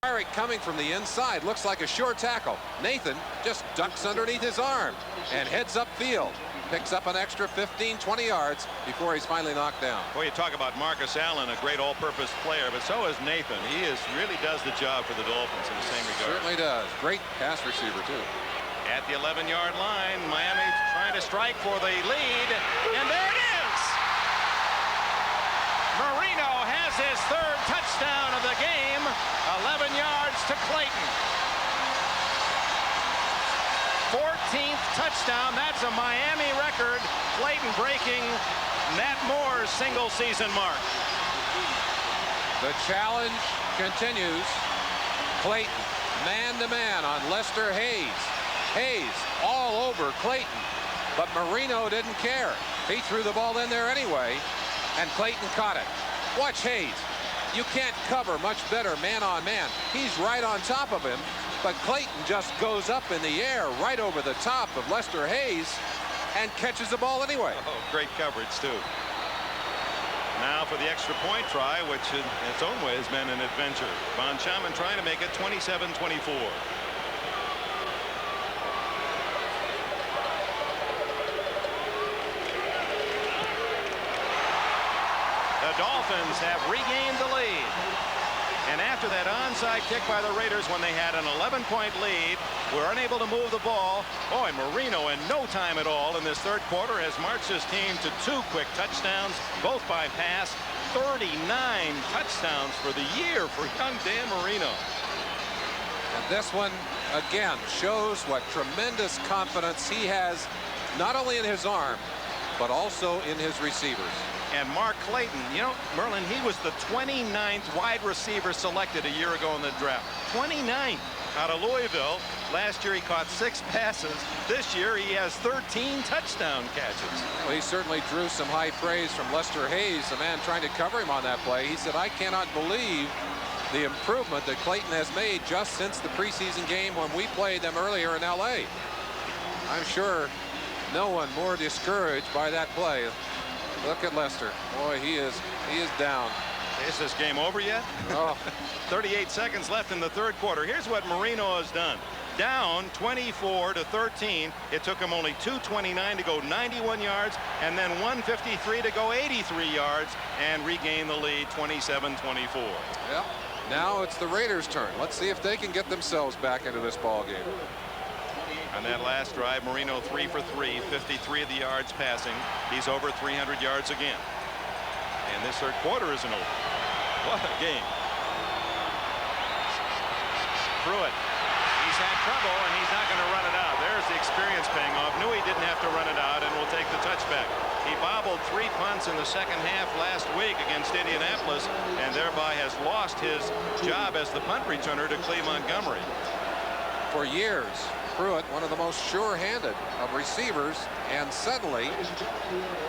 Firing coming from the inside. Looks like a short tackle. Nathan just ducks underneath his arm and heads upfield. Picks up an extra 15, 20 yards before he's finally knocked down. Well, you talk about Marcus Allen, a great all-purpose player, but so is Nathan. He really does the job for the Dolphins in the same regard. Certainly does. Great pass receiver, too. At the 11-yard line, Miami trying to strike for the lead, and there it is! Marino has his third touchdown of the game, 11 yards to Clayton. 14th touchdown. That's a Miami record. Clayton breaking Nat Moore's single-season mark. The challenge continues. Clayton, man-to-man on Lester Hayes. Hayes all over Clayton, but Marino didn't care. He threw the ball in there anyway, and Clayton caught it. Watch Hayes. You can't cover much better man-on-man. He's right on top of him, but Clayton just goes up in the air right over the top of Lester Hayes and catches the ball anyway. Oh, great coverage, too. Now for the extra point try, which in its own way has been an adventure. Von Schaman trying to make it 27-24. The Dolphins have regained the lead. And after that onside kick by the Raiders when they had an 11-point lead, were unable to move the ball. Boy, Marino in no time at all in this third quarter has marched his team to 2 quick touchdowns, both by pass. 39 touchdowns for the year for young Dan Marino. And this one, again, shows what tremendous confidence he has, not only in his arm, but also in his receivers. And Mark Clayton, you know, Merlin, he was the 29th wide receiver selected a year ago in the draft. 29th out of Louisville. Last year he caught 6 passes. This year he has 13 touchdown catches. Well, he certainly drew some high praise from Lester Hayes, the man trying to cover him on that play. He said, I cannot believe the improvement that Clayton has made just since the preseason game when we played them earlier in L.A. I'm sure no one more discouraged by that play. Look at Lester. Boy, he is down. Is this game over yet? Oh. 38 seconds left in the third quarter. Here's what Marino has done. Down 24-13. It took him only 2:29 to go 91 yards and then 1:53 to go 83 yards and regain the lead 27-24. Yeah. Now it's the Raiders' turn. Let's see if they can get themselves back into this ball game. On that last drive, Marino 3 for 3, 53 of the yards passing. He's over 300 yards again. And this third quarter isn't over. What a game. Pruitt. He's had trouble, and he's not going to run it out. There's the experience paying off. Knew he didn't have to run it out, and will take the touchback. He bobbled 3 punts in the second half last week against Indianapolis, and thereby has lost his job as the punt returner to Cleve Montgomery. For years, Pruitt, one of the most sure-handed of receivers, and suddenly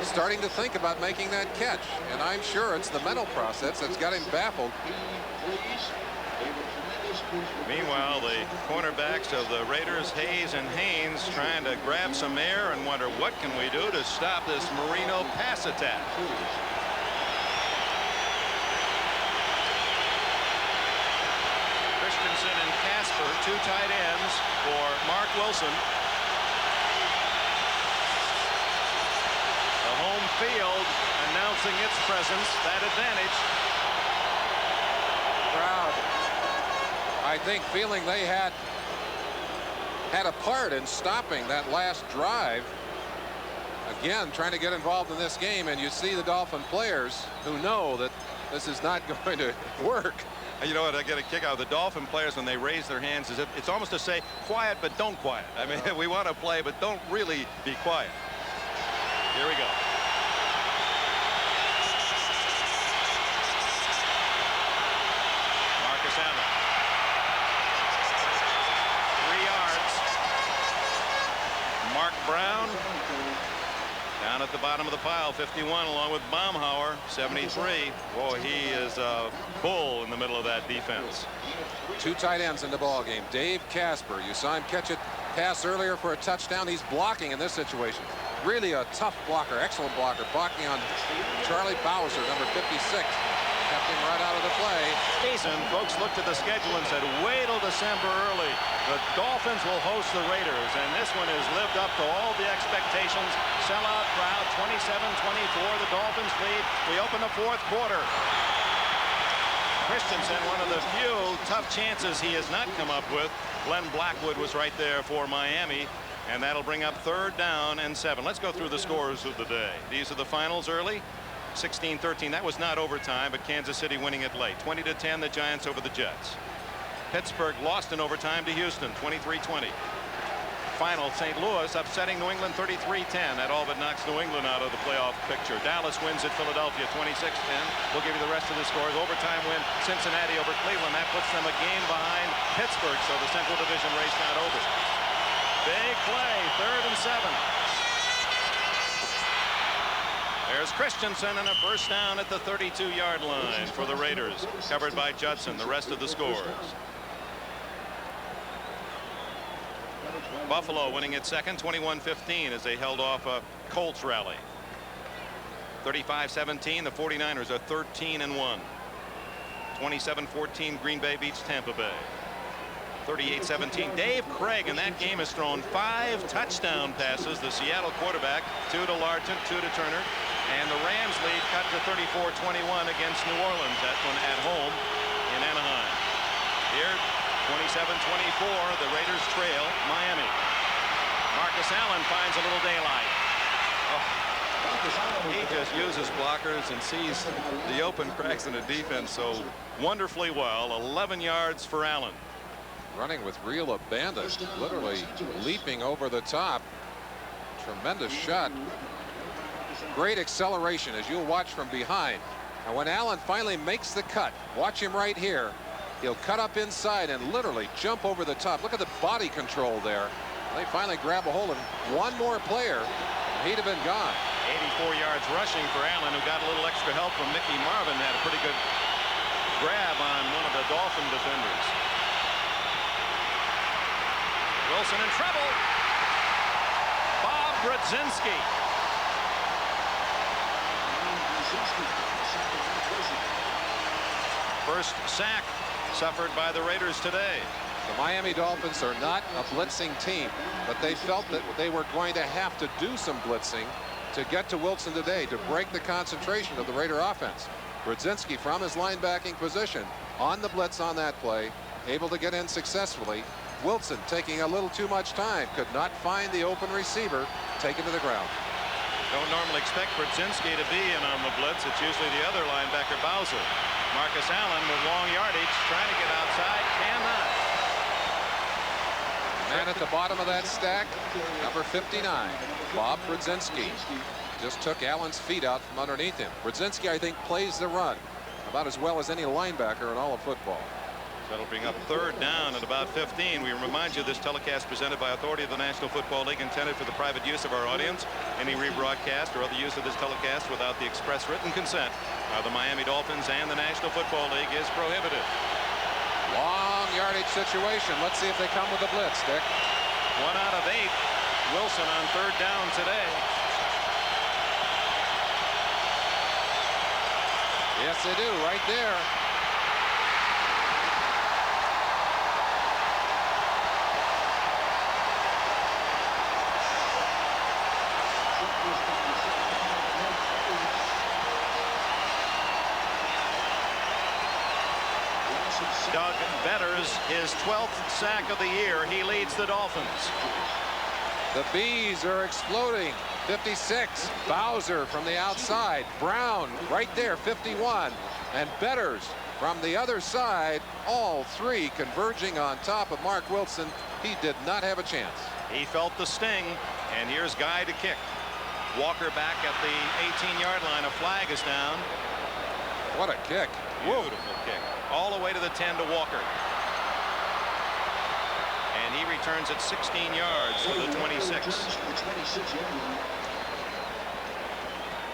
starting to think about making that catch. And I'm sure it's the mental process that's got him baffled. Meanwhile, the cornerbacks of the Raiders, Hayes and Haynes, trying to grab some air and wonder what can we do to stop this Marino pass attack. Christensen and Casper, 2 tight ends for Mark Wilson. The home field announcing its presence, that advantage. Crowd, I think, feeling they had a part in stopping that last drive. Again, trying to get involved in this game, and you see the Dolphin players who know that this is not going to work. You know what, I get a kick out of the Dolphin players when they raise their hands, as if it's almost to say quiet but don't quiet. I mean, we want to play but don't really be quiet. Here we go. Marcus Allen. 3 yards. Mark Brown down at the bottom of the pile, 51, along with Baumhauer, 73. Boy, he is a bull in the middle of that defense. 2 tight ends in the ball game. Dave Casper, you saw him catch a pass earlier for a touchdown. He's blocking in this situation. Really a tough blocker, excellent blocker, blocking on Charlie Bowser, number 56. kept him right out of the play. Season, folks looked at the schedule and said, wait till December early. The Dolphins will host the Raiders, and this one has lived up to all the expectations. Sellout crowd, 27-24. The Dolphins lead. We open the fourth quarter. Christensen, one of the few tough chances he has not come up with. Glenn Blackwood was right there for Miami, and that'll bring up 3rd down and 7. Let's go through the scores of the day. These are the finals early. 16-13. That was not overtime, but Kansas City winning it late. 20-10, the Giants over the Jets. Pittsburgh lost in overtime to Houston, 23-20. Final, St. Louis upsetting New England 33-10. That all but knocks New England out of the playoff picture. Dallas wins at Philadelphia 26-10. We'll give you the rest of the scores. Overtime win Cincinnati over Cleveland. That puts them a game behind Pittsburgh, so the Central Division race not over. Big play, 3rd and 7. There's Christensen and a first down at the 32-yard line for the Raiders. Covered by Judson. The rest of the scores. Buffalo winning at second, 21-15, as they held off a Colts rally. 35-17. The 49ers are 13-1. 27-14. Green Bay beats Tampa Bay. 38-17. Dave Craig in that game has thrown 5 touchdown passes. The Seattle quarterback, 2 to Larton, 2 to Turner. And the Rams lead cut to 34-21 against New Orleans. That one at home in Anaheim. Here, 27-24, the Raiders trail Miami. Marcus Allen finds a little daylight. He just uses blockers and sees the open cracks in the defense so wonderfully well. 11 yards for Allen. Running with real abandon, literally leaping over the top. Tremendous shot. Great acceleration, as you'll watch from behind. And when Allen finally makes the cut, watch him right here. He'll cut up inside and literally jump over the top. Look at the body control there. They finally grab a hold of one more player. He'd have been gone. 84 yards rushing for Allen, who got a little extra help from Mickey Marvin. Had a pretty good grab on one of the Dolphin defenders. Wilson in trouble. Bob Brzezinski. First sack suffered by the Raiders today. The Miami Dolphins are not a blitzing team, but they felt that they were going to have to do some blitzing to get to Wilson today, to break the concentration of the Raider offense. Brzezinski from his linebacking position on the blitz on that play, able to get in successfully. Wilson taking a little too much time, could not find the open receiver, taken to the ground. Don't normally expect Brzezinski to be in on the blitz. It's usually the other linebacker, Bowser. Marcus Allen with long yardage, trying to get outside, cannot. Man at the bottom of that stack, number 59, Bob Brzezinski. Just took Allen's feet out from underneath him. Brzezinski, I think, plays the run about as well as any linebacker in all of football. That'll bring up 3rd down at about 15. We remind you this telecast presented by authority of the National Football League, intended for the private use of our audience. Any rebroadcast or other use of this telecast without the express written consent of the Miami Dolphins and the National Football League is prohibited. Long yardage situation. Let's see if they come with a blitz, Dick. 1 out of 8. Wilson on 3rd down today. Yes, they do, right there. Doug Betters, his 12th sack of the year. He leads the Dolphins. The Bees are exploding. 56. Bowser from the outside. Brown right there, 51. And Betters from the other side. All 3 converging on top of Mark Wilson. He did not have a chance. He felt the sting. And here's Guy to kick. Walker back at the 18-yard line. A flag is down. What a kick. Beautiful kick. All the way to the 10 to Walker. And he returns at 16 yards to the 26.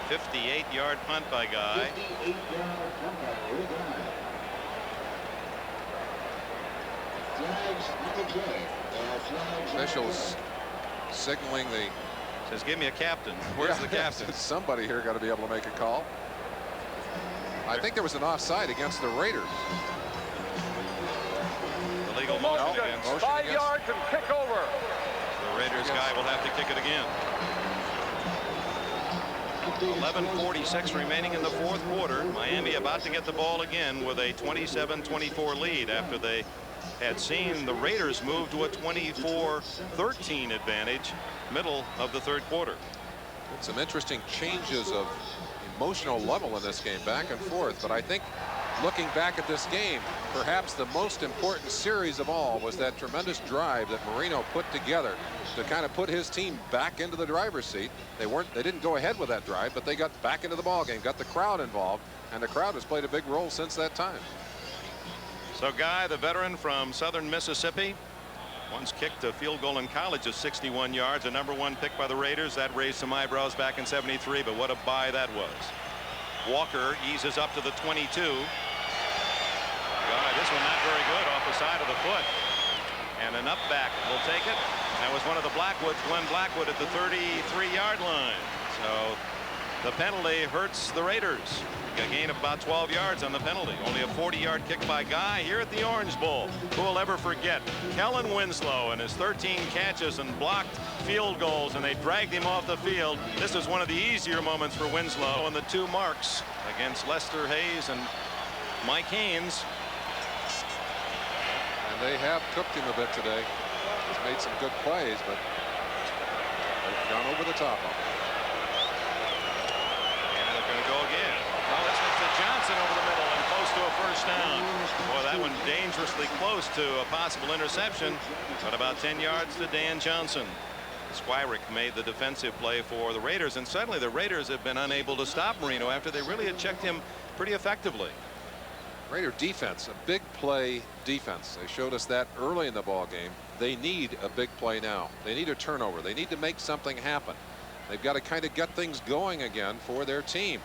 58-yard punt by Guy. Officials signaling the... Says, give me a captain. Where's the captain? Somebody here got to be able to make a call. I think there was an offside against the Raiders. The legal motion against. 5 yards and kick over. The Raiders guy will have to kick it again. 11:46 remaining in the fourth quarter. Miami about to get the ball again with a 27-24 lead after they had seen the Raiders move to a 24-13 advantage middle of the third quarter. Some interesting changes of emotional level in this game, back and forth. But I think looking back at this game, perhaps the most important series of all was that tremendous drive that Marino put together to kind of put his team back into the driver's seat. They didn't go ahead with that drive, but they got back into the ball game, got the crowd involved, and the crowd has played a big role since that time. So Guy, the veteran from southern Mississippi, once kicked a field goal in college of 61 yards, a #1 pick by the Raiders. That raised some eyebrows back in '73, but what a buy that was. Walker eases up to the 22. Guy, this one not very good, off the side of the foot. And an up back will take it. That was one of the Blackwoods, Glenn Blackwood, at the 33-yard line. So the penalty hurts the Raiders. A gain of about 12 yards on the penalty. Only a 40-yard kick by Guy here at the Orange Bowl. Who will ever forget Kellen Winslow and his 13 catches and blocked field goals, and they dragged him off the field. This is one of the easier moments for Winslow, and the two marks against Lester Hayes and Mike Haynes. And they have cooked him a bit today. He's made some good plays, but they've gone over the top of him. And they're going to go again. Oh, this one's to Johnson over the middle and close to a first down. Boy, that one dangerously close to a possible interception, but about 10 yards to Dan Johnson. Squirick made the defensive play for the Raiders, and suddenly the Raiders have been unable to stop Marino after they really had checked him pretty effectively. Raider defense, a big play defense. They showed us that early in the ball game. They need a big play now. They need a turnover. They need to make something happen. They've got to kind of get things going again for their team.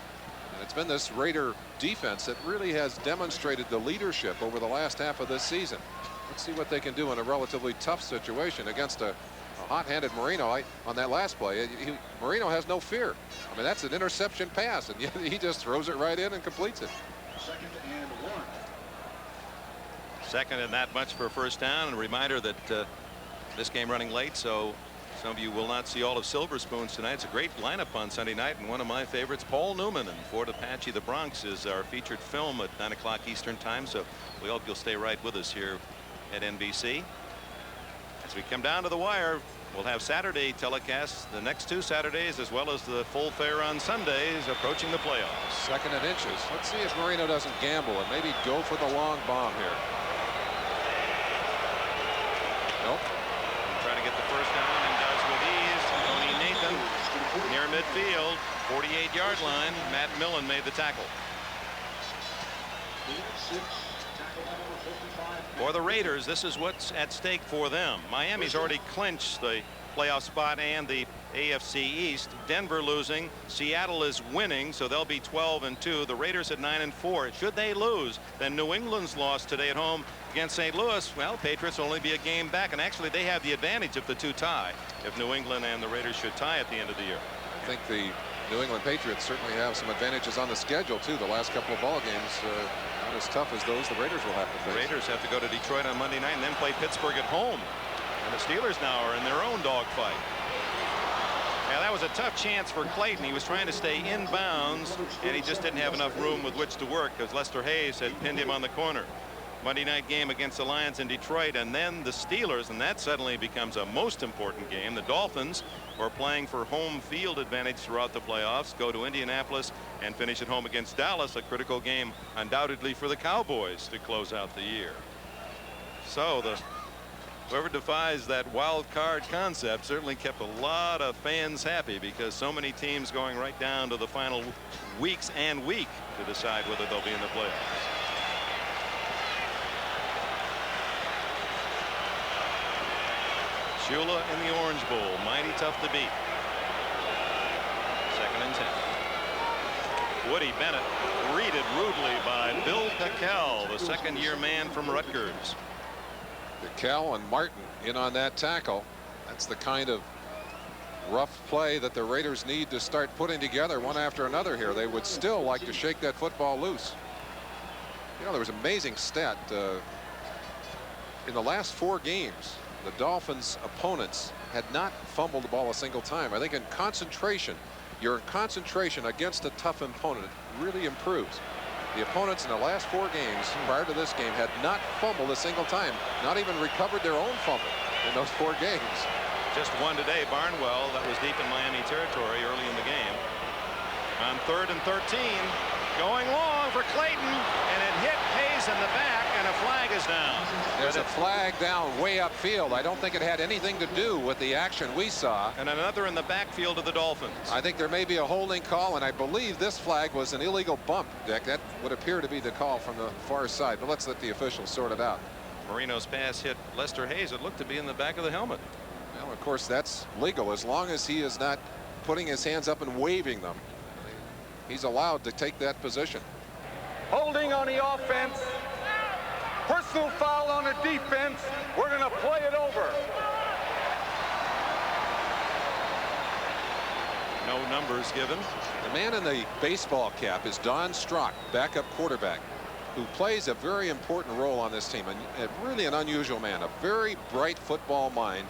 And it's been this Raider defense that really has demonstrated the leadership over the last half of this season. Let's see what they can do in a relatively tough situation against a hot-handed Marino. On that last play, Marino has no fear. I mean, that's an interception pass, and he just throws it right in and completes it. 2nd and 1. Second and that much for a first down. And a reminder that this game running late, so some of you will not see all of Silver Spoons tonight. It's a great lineup on Sunday night, and one of my favorites, Paul Newman and Fort Apache the Bronx, is our featured film at 9 o'clock Eastern time. So we hope you'll stay right with us here at NBC. As we come down to the wire, we'll have Saturday telecasts the next 2 Saturdays, as well as the full fare on Sundays, approaching the playoffs. 2nd and inches. Let's see if Marino doesn't gamble and maybe go for the long bomb here. Nope. Trying to get the first down, and does with ease. Tony Nathan near midfield, 48-yard line. Matt Millen made the tackle. For the Raiders, this is what's at stake for them. Miami's already clinched the playoff spot and the AFC East. Denver losing. Seattle is winning, so they'll be 12-2. The Raiders at 9-4. Should they lose, then New England's loss today at home against St. Louis, well, Patriots will only be a game back, and actually they have the advantage if the two tie, if New England and the Raiders should tie at the end of the year. I think the New England Patriots certainly have some advantages on the schedule too. The last couple of ball games not as tough as those the Raiders will have to face. The Raiders have to go to Detroit on Monday night and then play Pittsburgh at home, and the Steelers now are in their own dogfight. Yeah, that was a tough chance for Clayton. He was trying to stay in bounds, and he just didn't have enough room with which to work because Lester Hayes had pinned him on the corner. Monday night game against the Lions in Detroit, and then the Steelers, and that suddenly becomes a most important game. The Dolphins, who are playing for home field advantage throughout the playoffs, go to Indianapolis and finish at home against Dallas, a critical game undoubtedly for the Cowboys to close out the year. So whoever devised that wild card concept certainly kept a lot of fans happy, because so many teams going right down to the final weeks and week to decide whether they'll be in the playoffs. Shula in the Orange Bowl, mighty tough to beat. 2nd and 10. Woody Bennett greeted rudely by Bill Peckel, the second-year man from Rutgers. Peckel and Martin in on that tackle. That's the kind of rough play that the Raiders need to start putting together one after another here. They would still like to shake that football loose. You know, there was an amazing stat. In the last 4 games, the Dolphins' opponents had not fumbled the ball a single time. I think in concentration, your concentration against a tough opponent really improves. The opponents in the last 4 games prior to this game had not fumbled a single time, not even recovered their own fumble in those 4 games. Just one today, Barnwell, that was deep in Miami territory early in the game. On 3rd and 13, going long for Clayton, and it hit Hayes in the back, and a flag is down. There's a flag down way upfield. I don't think it had anything to do with the action we saw. And another in the backfield of the Dolphins. I think there may be a holding call, and I believe this flag was an illegal bump, Dick. That would appear to be the call from the far side, but let's let the officials sort it out. Marino's pass hit Lester Hayes. It looked to be in the back of the helmet. Well, of course, that's legal as long as he is not putting his hands up and waving them. He's allowed to take that position. Holding on the offense. Personal foul on the defense. We're going to play it over. No numbers given. The man in the baseball cap is Don Strock, backup quarterback, who plays a very important role on this team. And really an unusual man, a very bright football mind.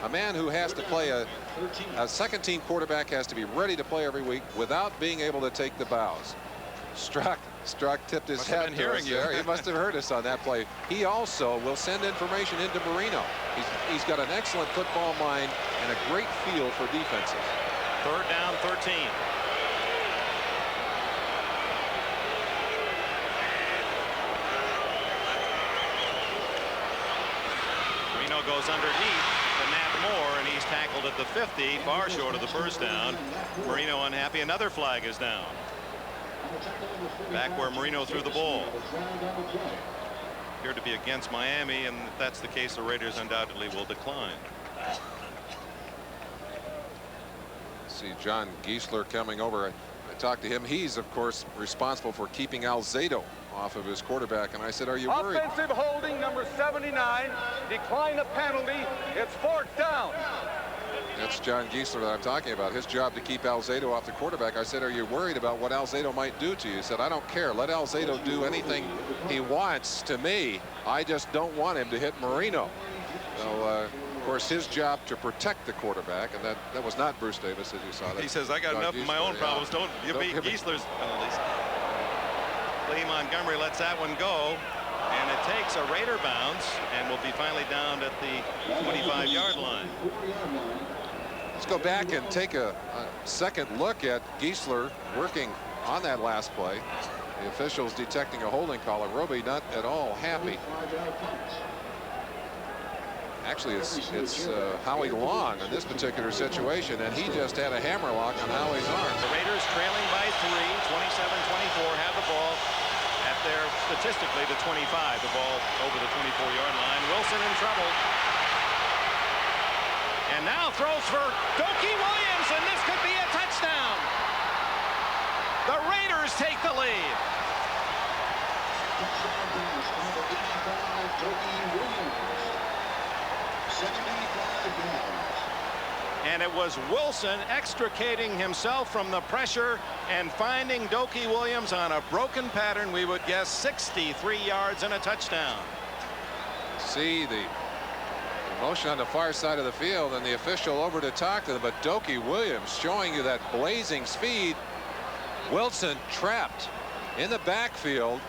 A man who has to play a second team quarterback has to be ready to play every week without being able to take the bows. Strock tipped his head to us there. He must have heard us on that play. He also will send information into Marino. He's got an excellent football mind and a great feel for defenses. 3rd down, 13. Marino goes underneath to Matt Moore, and he's tackled at the 50, far short of the first down. Marino unhappy. Another flag is down. Back where Marino threw the ball. Appeared to be against Miami, and if that's the case, the Raiders undoubtedly will decline. See John Giesler coming over. I talked to him. He's, of course, responsible for keeping Alzado off of his quarterback. And I said, are you worried? Offensive holding, number 79. Decline the penalty. It's 4th down. That's John Giesler that I'm talking about. His job to keep Alzado off the quarterback. I said, are you worried about what Alzado might do to you? He said, I don't care. Let Alzado do anything he wants to me. I just don't want him to hit Marino. So, of course, his job to protect the quarterback, and that was not Bruce Davis, as you saw. That he says, I got enough of my own problems. Don't give me Giesler's penalties. Lee Montgomery lets that one go, and it takes a Raider bounce, and will be finally down at the 25-yard line. Let's go back and take a second look at Giesler working on that last play. The officials detecting a holding call, and Roby not at all happy. Actually, it's Howie Long in this particular situation, and he just had a hammerlock on Howie's arm. The Raiders trailing by 3, 27-24, have the ball at their, statistically, the 25. The ball over the 24-yard line. Wilson in trouble. And now throws for Doki Williams, and this could be a touchdown. The Raiders take the lead. And it was Wilson extricating himself from the pressure and finding Doki Williams on a broken pattern. We would guess 63 yards and a touchdown. See the motion on the far side of the field, and the official over to talk to them, but Doki Williams showing you that blazing speed. Wilson trapped in the backfield,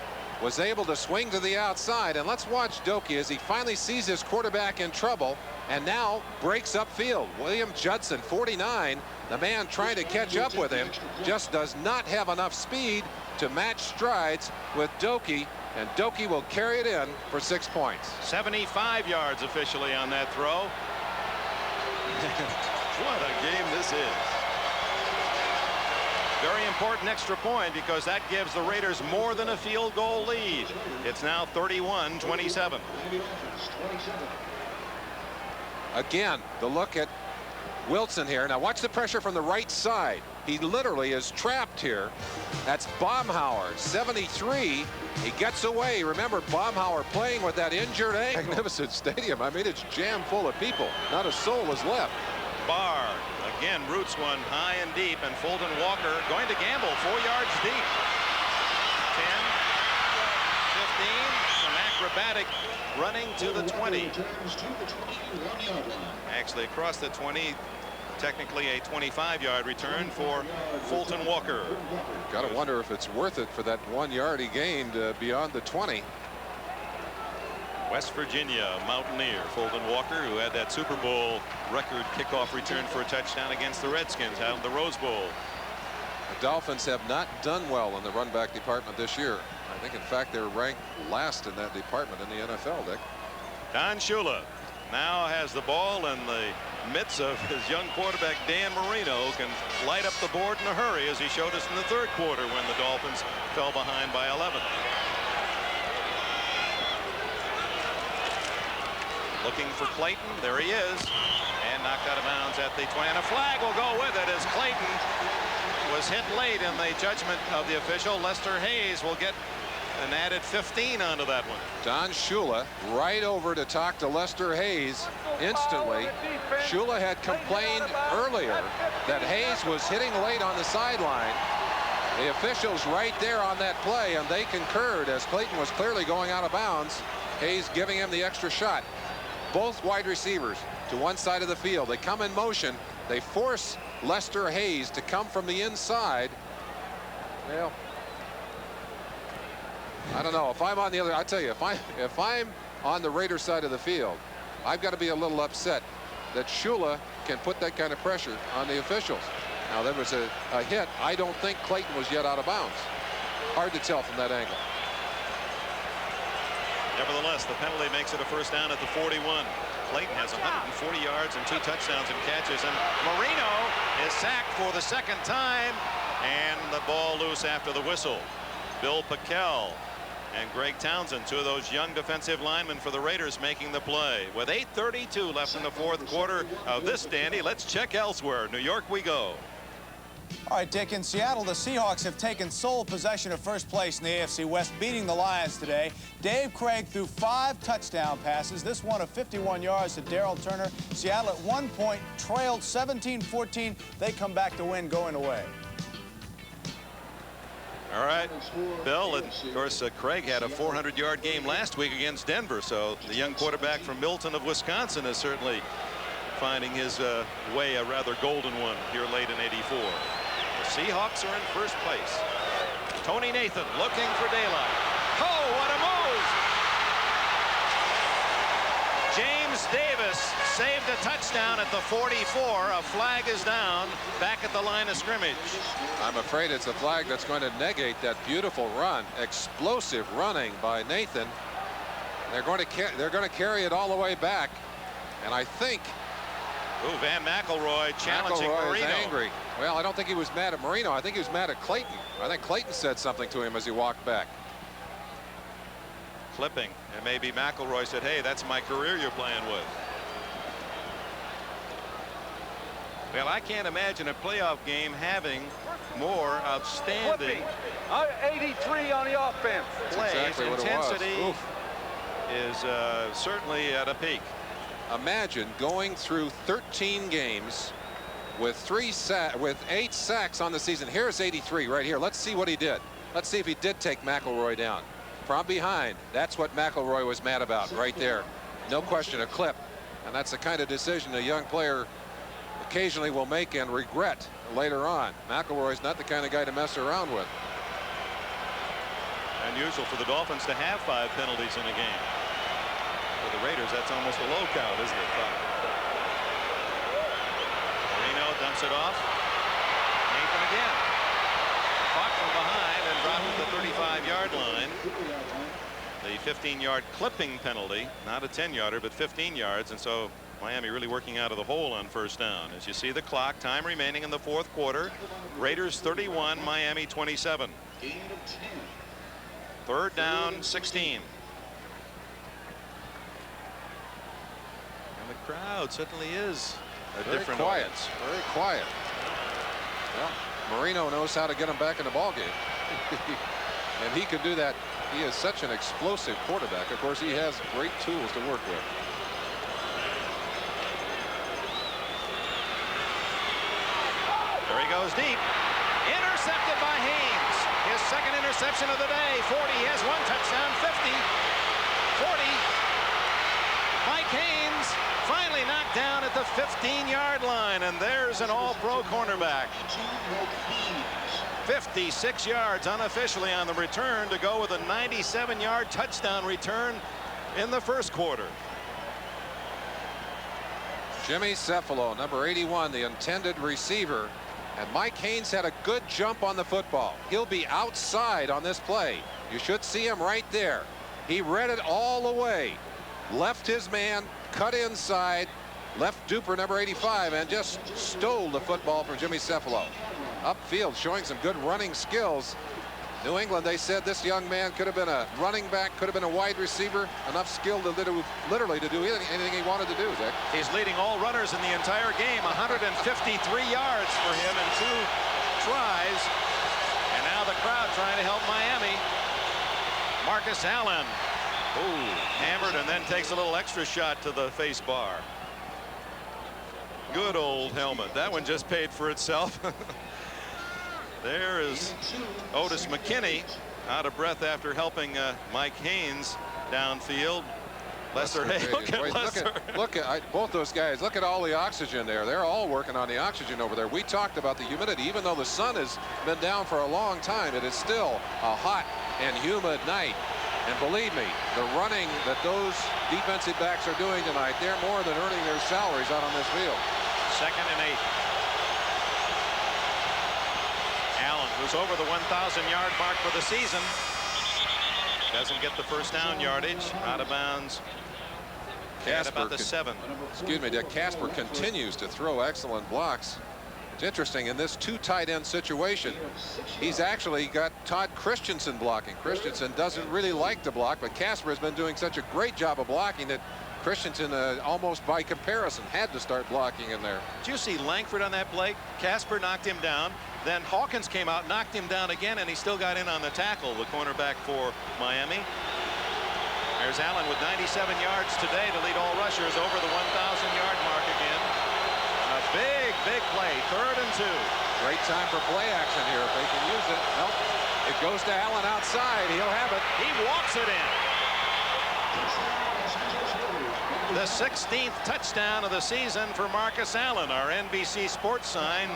was able to swing to the outside, and let's watch Doki as he finally sees his quarterback in trouble and now breaks upfield. William Judson, 49, the man trying to catch up with him, just does not have enough speed to match strides with Doki, and Doki will carry it in for 6 points. 75 yards officially on that throw. What a game this is. Very important extra point, because that gives the Raiders more than a field goal lead. It's now 31-27. Again, the look at Wilson here. Now watch the pressure from the right side. He literally is trapped here. That's Baumhauer, 73. He gets away. Remember, Baumhauer playing with that injured ankle. Magnificent stadium. I mean, it's jam full of people. Not a soul is left. bar. Again, roots one high and deep, and Fulton Walker going to gamble 4 yards deep. 10, 15, some acrobatic running to the 20. Actually across the 20, technically a 25-yard return for Fulton Walker. Got to wonder if it's worth it for that 1 yard he gained beyond the 20. West Virginia Mountaineer Fulton Walker, who had that Super Bowl record kickoff return for a touchdown against the Redskins out in the Rose Bowl. The Dolphins have not done well in the run back department this year. I think, in fact, they're ranked last in that department in the NFL, Dick. Don Shula now has the ball in the midst of his young quarterback Dan Marino, can light up the board in a hurry, as he showed us in the third quarter when the Dolphins fell behind by 11. Looking for Clayton. There he is, and knocked out of bounds at the 20, and a flag will go with it as Clayton was hit late in the judgment of the official. Lester Hayes will get an added 15 onto that one. Don Shula right over to talk to Lester Hayes instantly. Shula had complained earlier that Hayes was hitting late on the sideline. The officials right there on that play, and they concurred as Clayton was clearly going out of bounds. Hayes giving him the extra shot. Both wide receivers to one side of the field. They come in motion. They force Lester Hayes to come from the inside. Well, I don't know if I'm on the other. I tell you, if I'm on the Raiders side of the field, I've got to be a little upset that Shula can put that kind of pressure on the officials. Now, there was a hit. I don't think Clayton was yet out of bounds. Hard to tell from that angle. Nevertheless, the penalty makes it a first down at the 41. Clayton has 140 yards and 2 touchdowns and catches, and Marino is sacked for the second time, and the ball loose after the whistle. Bill Pickel and Greg Townsend, 2 of those young defensive linemen for the Raiders, making the play. With 8:32 left in the fourth quarter of this, Danny, let's check elsewhere. New York we go. All right, Dick, in Seattle, the Seahawks have taken sole possession of first place in the AFC West, beating the Lions today. Dave Craig threw 5 touchdown passes. This one of 51 yards to Darrell Turner. Seattle at one point trailed 17-14. They come back to win going away. All right, Bill, and of course, Craig had a 400-yard game last week against Denver, so the young quarterback from Milton of Wisconsin is certainly finding his way, a rather golden one here late in '84. The Seahawks are in first place. Tony Nathan looking for daylight. Oh, what a move! James Davis saved a touchdown at the 44. A flag is down back at the line of scrimmage. I'm afraid it's a flag that's going to negate that beautiful run, explosive running by Nathan. They're going to carry it all the way back, and I think. Ooh, Van McElroy challenging Marino. Is angry. Well, I don't think he was mad at Marino. I think he was mad at Clayton. I think Clayton said something to him as he walked back. Clipping, and maybe McElroy said, hey, that's my career you're playing with. Well, I can't imagine a playoff game having more outstanding 83 on the offense. plays. Exactly what it was. Intensity is certainly at a peak. Imagine going through 13 games with 8 sacks on the season. Here's 83 right here. Let's see what he did. Let's see if he did take McElroy down from behind. That's what McElroy was mad about right there. No question, a clip. And that's the kind of decision a young player occasionally will make and regret later on. McElroy's not the kind of guy to mess around with. Unusual for the Dolphins to have 5 penalties in a game. For the Raiders, that's almost a low count, isn't it? 5. Marino dumps it off. Nathan again. Caught from behind and dropped at the 35-yard line. The 15-yard clipping penalty, not a 10-yarder, but 15 yards, and so Miami really working out of the hole on first down. As you see the clock, time remaining in the fourth quarter. Raiders 31, Miami 27. Third down, 16. And the crowd certainly is a different audience. Very quiet. Well, Marino knows how to get him back in the ballgame. And he can do that. He is such an explosive quarterback. Of course, he has great tools to work with. There he goes deep. Intercepted by Haynes. His second interception of the day. 40. He has one touchdown. 50. 40. Mike Haynes finally knocked down at the 15-yard line. And there's an all-pro cornerback. 56 yards unofficially on the return to go with a 97-yard touchdown return in the first quarter. Jimmy Cephalo, number 81, the intended receiver. And Mike Haynes had a good jump on the football. He'll be outside on this play. You should see him right there. He read it all the way. Left his man, cut inside, left Duper, number 85, and just stole the football from Jimmy Cephalo. Upfield, showing some good running skills. New England, they said this young man could have been a running back, could have been a wide receiver, enough skill to literally to do anything he wanted to do, Dick. He's leading all runners in the entire game. 153 yards for him in 2 tries. And now the crowd trying to help Miami. Marcus Allen. Ooh, hammered and then takes a little extra shot to the face bar. Good old helmet. That one just paid for itself. There is Otis McKinney, out of breath after helping Mike Haynes downfield. Lester Hayes. Look at both those guys. Look at all the oxygen there. They're all working on the oxygen over there. We talked about the humidity. Even though the sun has been down for a long time, it is still a hot and humid night. And believe me, the running that those defensive backs are doing tonight, they're more than earning their salaries out on this field. 2nd and 8. Allen, who's over the 1,000-yard mark for the season, doesn't get the first down yardage. Out of bounds at about the 7. Excuse me, Dick. Casper continues to throw excellent blocks. It's interesting, in this 2 tight end situation, he's actually got Todd Christensen blocking. Christensen doesn't really like to block, but Casper has been doing such a great job of blocking that Christensen almost by comparison had to start blocking in there. Did you see Langford on that play? Casper knocked him down. Then Hawkins came out, knocked him down again, and he still got in on the tackle, the cornerback for Miami. There's Allen with 97 yards today to lead all rushers over the 1,000-yard mark again. A big play, 3rd and 2. Great time for play action here if they can use it. Nope. It goes to Allen outside. He'll have it. He walks it in. The 16th touchdown of the season for Marcus Allen. Our NBC Sports sign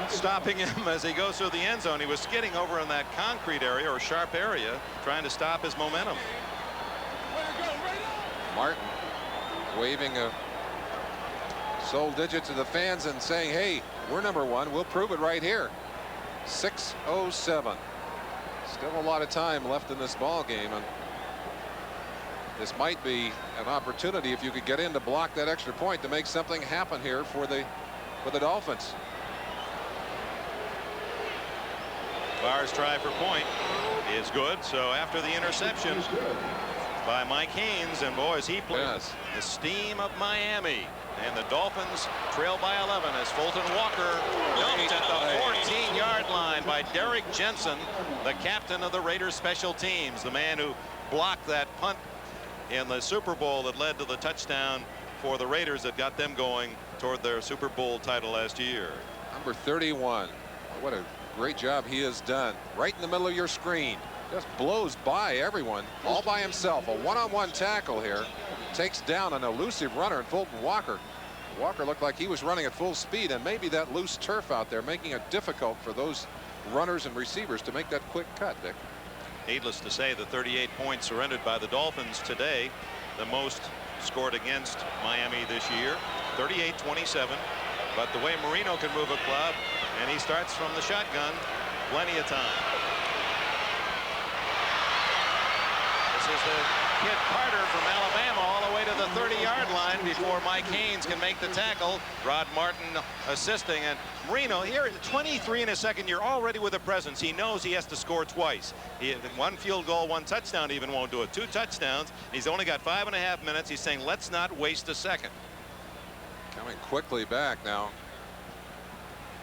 stopping him as he goes through the end zone. He was skidding over in that concrete area or sharp area, trying to stop his momentum. Martin waving a sole digit to the fans and saying, hey, we're number 1. We'll prove it right here. 6:07. Still a lot of time left in this ball game, and this might be an opportunity if you could get in to block that extra point to make something happen here for the Dolphins. Barr's try for point is good. So after the interception by Mike Haynes, and boys, he plays the steam of Miami. And the Dolphins trail by 11 as Fulton Walker dumped at the 14-yard line by Derek Jensen, the captain of the Raiders special teams, the man who blocked that punt in the Super Bowl that led to the touchdown for the Raiders that got them going toward their Super Bowl title last year. Number 31. What a great job he has done. Right in the middle of your screen. Just blows by everyone all by himself. A one-on-one tackle here. Takes down an elusive runner in Fulton Walker. Walker looked like he was running at full speed, and maybe that loose turf out there making it difficult for those runners and receivers to make that quick cut, Dick. Needless to say, the 38 points surrendered by the Dolphins today, the most scored against Miami this year, 38-27. But the way Marino can move a club, and he starts from the shotgun, plenty of time. This is the kid Carter from Alabama all the way to the 30-yard line before Mike Haynes can make the tackle. Rod Martin assisting, and Marino here at 23 in his second year already with a presence. He knows he has to score twice. One field goal, 1 touchdown even won't do it. 2 touchdowns. He's only got 5.5 minutes. He's saying let's not waste a second. Coming quickly back now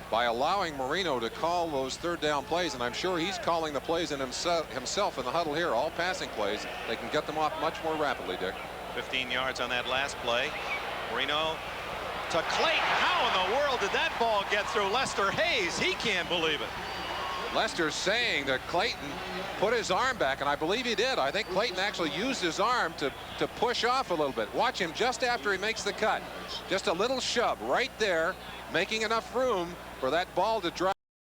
by allowing Marino to call those 3rd down plays, and I'm sure he's calling the plays in himself in the huddle here, all passing plays. They can get them off much more rapidly, Dick. 15 yards on that last play. Marino to Clayton. How in the world did that ball get through Lester Hayes? He can't believe it. Lester's saying that Clayton put his arm back, and I believe he did. I think Clayton actually used his arm to push off a little bit. Watch him just after he makes the cut. Just a little shove right there, making enough room for that ball to drop.